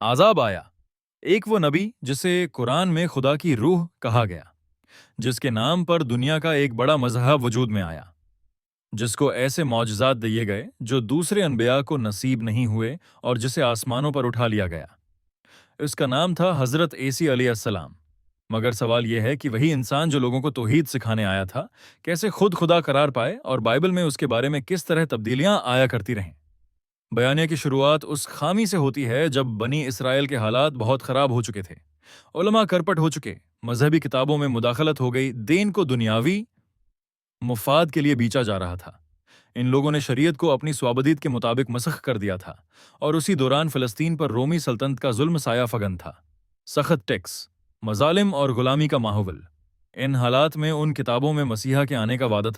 عذاب آیا۔ ایک وہ نبی جسے قرآن میں خدا کی روح کہا گیا، جس کے نام پر دنیا کا ایک بڑا مذہب وجود میں آیا، جس کو ایسے معجزات دیے گئے جو دوسرے انبیاء کو نصیب نہیں ہوئے اور جسے آسمانوں پر اٹھا لیا گیا۔ اس کا نام تھا حضرت عیسی علیہ السلام۔ مگر سوال یہ ہے کہ وہی انسان جو لوگوں کو توحید سکھانے آیا تھا، کیسے خود خدا قرار پائے اور بائبل میں اس کے بارے میں کس طرح تبدیلیاں آیا کرتی رہیں۔ بیانیہ کی شروعات اس خامی سے ہوتی ہے جب بنی اسرائیل کے حالات بہت خراب ہو چکے تھے، علماء کرپٹ ہو چکے، مذہبی کتابوں میں مداخلت ہو گئی، دین کو دنیاوی مفاد کے لیے بیچا جا رہا تھا۔ ان لوگوں نے شریعت کو اپنی سوابدید کے مطابق مسخ کر دیا تھا، اور اسی دوران فلسطین پر رومی سلطنت کا ظلم سایہ فگن تھا، سخت ٹیکس، مظالم اور غلامی کا ماحول۔ ان حالات میں ان کتابوں میں مسیحا کے آنے کا وعدہ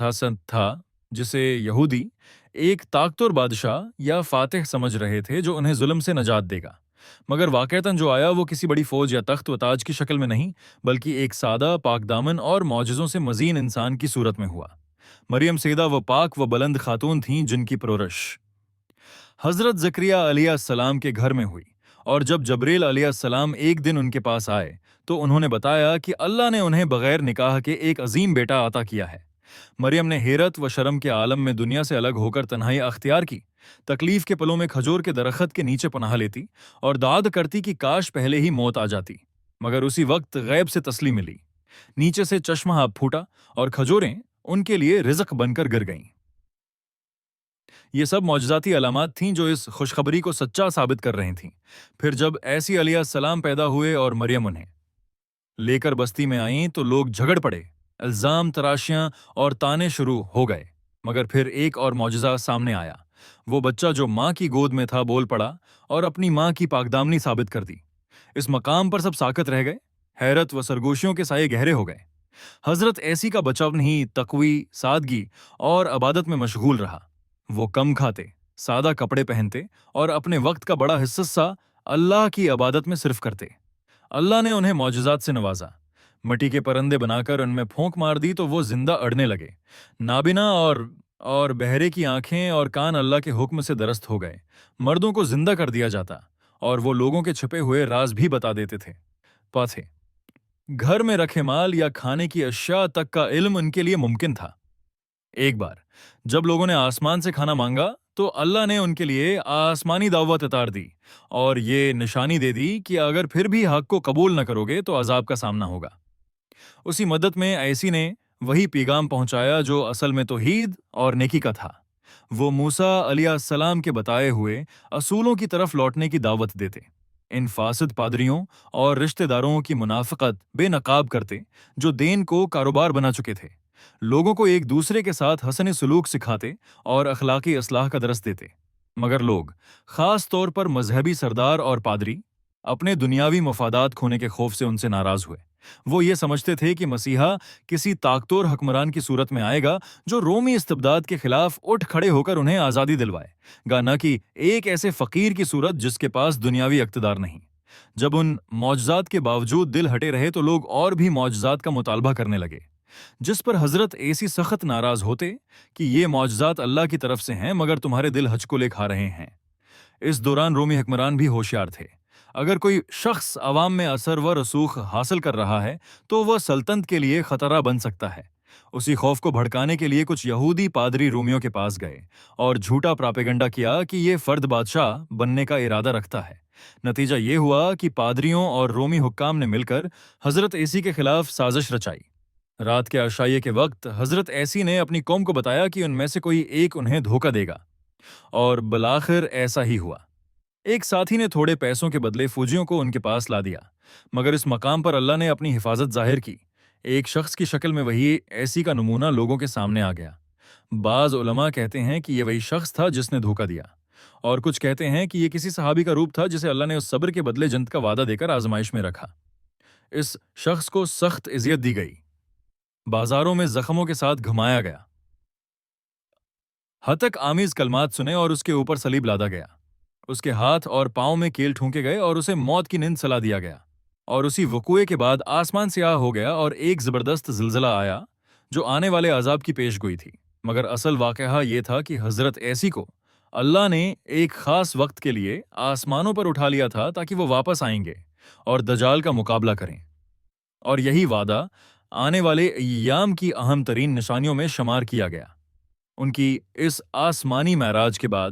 تھا جسے یہودی ایک طاقتور بادشاہ یا فاتح سمجھ رہے تھے جو انہیں ظلم سے نجات دے گا، مگر واقعتاً جو آیا وہ کسی بڑی فوج یا تخت و تاج کی شکل میں نہیں، بلکہ ایک سادہ، پاک دامن اور معجزوں سے مزین انسان کی صورت میں ہوا۔ مریم سیدہ وہ پاک و بلند خاتون تھیں جن کی پرورش حضرت زکریا علیہ السلام کے گھر میں ہوئی، اور جب جبریل علیہ السلام ایک دن ان کے پاس آئے تو انہوں نے بتایا کہ اللہ نے انہیں بغیر نکاح کے ایک عظیم بیٹا عطا کیا ہے۔ مریم نے حیرت و شرم کے عالم میں دنیا سے الگ ہو کر تنہائی اختیار کی، تکلیف کے پلوں میں کھجور کے درخت کے نیچے پناہ لیتی اور داد کرتی کہ کاش پہلے ہی موت آ جاتی، مگر اسی وقت غیب سے تسلی ملی، نیچے سے چشمہ آب پھوٹا اور کھجوریں ان کے لیے رزق بن کر گر گئیں۔ یہ سب معجزاتی علامات تھیں جو اس خوشخبری کو سچا ثابت کر رہی تھیں۔ پھر جب عیسی علیہ السلام پیدا ہوئے اور مریم انہیں لے کر بستی میں آئیں تو لوگ جھگڑ پڑے، الزام تراشیاں اور تانے شروع ہو گئے، مگر پھر ایک اور معجزہ سامنے آیا۔ وہ بچہ جو ماں کی گود میں تھا بول پڑا اور اپنی ماں کی پاکدامنی ثابت کر دی۔ اس مقام پر سب ساکت رہ گئے، حیرت و سرگوشیوں کے سائے گہرے ہو گئے۔ حضرت عیسی کا بچہ نہیں، تقوی، سادگی اور عبادت میں مشغول رہا۔ وہ کم کھاتے، سادہ کپڑے پہنتے اور اپنے وقت کا بڑا حصہ اللہ کی عبادت میں صرف کرتے۔ اللہ نے انہیں معجزات سے نوازا، مٹی کے پرندے بنا کر ان میں پھونک مار دی تو وہ زندہ اڑنے لگے۔ نابینا اور بہرے کی آنکھیں اور کان اللہ کے حکم سے درست ہو گئے۔ مردوں کو زندہ کر دیا جاتا اور وہ لوگوں کے چھپے ہوئے راز بھی بتا دیتے تھے۔ پاتھے گھر میں رکھے مال یا کھانے کی اشیاء تک کا علم ان کے لیے ممکن تھا۔ ایک بار جب لوگوں نے آسمان سے کھانا مانگا تو اللہ نے ان کے لیے آسمانی دعوت اتار دی اور یہ نشانی دے دی کہ اگر پھر بھی حق کو قبول نہ کرو گے تو عذاب کا سامنا ہوگا۔ اسی مدت میں عیسی نے وہی پیغام پہنچایا جو اصل میں توحید اور نیکی کا تھا۔ وہ موسیٰ علیہ السلام کے بتائے ہوئے اصولوں کی طرف لوٹنے کی دعوت دیتے، ان فاسد پادریوں اور رشتہ داروں کی منافقت بے نقاب کرتے جو دین کو کاروبار بنا چکے تھے، لوگوں کو ایک دوسرے کے ساتھ حسن سلوک سکھاتے اور اخلاقی اصلاح کا درس دیتے، مگر لوگ، خاص طور پر مذہبی سردار اور پادری، اپنے دنیاوی مفادات کھونے کے خوف سے ان سے ناراض ہوئے۔ وہ یہ سمجھتے تھے کہ مسیحا کسی طاقتور حکمران کی صورت میں آئے گا جو رومی استبداد کے خلاف اٹھ کھڑے ہو کر انہیں آزادی دلوائے گا، نہ کہ ایک ایسے فقیر کی صورت جس کے پاس دنیاوی اقتدار نہیں۔ جب ان معجزات کے باوجود دل ہٹے رہے تو لوگ اور بھی معجزات کا مطالبہ کرنے لگے، جس پر حضرت عیسی سخت ناراض ہوتے کہ یہ معجزات اللہ کی طرف سے ہیں مگر تمہارے دل ہچکولے کھا رہے ہیں۔ اس دوران رومی حکمران بھی ہوشیار تھے۔ اگر کوئی شخص عوام میں اثر و رسوخ حاصل کر رہا ہے تو وہ سلطنت کے لیے خطرہ بن سکتا ہے۔ اسی خوف کو بھڑکانے کے لیے کچھ یہودی پادری رومیوں کے پاس گئے اور جھوٹا پراپیگنڈا کیا کہ یہ فرد بادشاہ بننے کا ارادہ رکھتا ہے۔ نتیجہ یہ ہوا کہ پادریوں اور رومی حکام نے مل کر حضرت عیسی کے خلاف سازش رچائی۔ رات کے عشائیے کے وقت حضرت عیسی نے اپنی قوم کو بتایا کہ ان میں سے کوئی ایک انہیں دھوکہ دے گا، اور بالآخر ایسا ہی ہوا۔ ایک ساتھی نے تھوڑے پیسوں کے بدلے فوجیوں کو ان کے پاس لا دیا، مگر اس مقام پر اللہ نے اپنی حفاظت ظاہر کی۔ ایک شخص کی شکل میں وہی عیسی کا نمونہ لوگوں کے سامنے آ گیا۔ بعض علماء کہتے ہیں کہ یہ وہی شخص تھا جس نے دھوکہ دیا، اور کچھ کہتے ہیں کہ یہ کسی صحابی کا روپ تھا جسے اللہ نے اس صبر کے بدلے جنت کا وعدہ دے کر آزمائش میں رکھا۔ اس شخص کو سخت اذیت دی گئی، بازاروں میں زخموں کے ساتھ گھمایا گیا، ہتک آمیز کلمات سنے اور اس کے اوپر صلیب لادا گیا۔ اس کے ہاتھ اور پاؤں میں کیل ٹھونکے گئے اور اسے موت کی نیند سلا دیا گیا، اور اسی وقوعے کے بعد آسمان سیاہ ہو گیا اور ایک زبردست زلزلہ آیا جو آنے والے عذاب کی پیش گوئی تھی۔ مگر اصل واقعہ یہ تھا کہ حضرت عیسی کو اللہ نے ایک خاص وقت کے لیے آسمانوں پر اٹھا لیا تھا تاکہ وہ واپس آئیں گے اور دجال کا مقابلہ کریں، اور یہی وعدہ آنے والے ایام کی اہم ترین نشانیوں میں شمار کیا گیا۔ ان کی اس آسمانی معراج کے بعد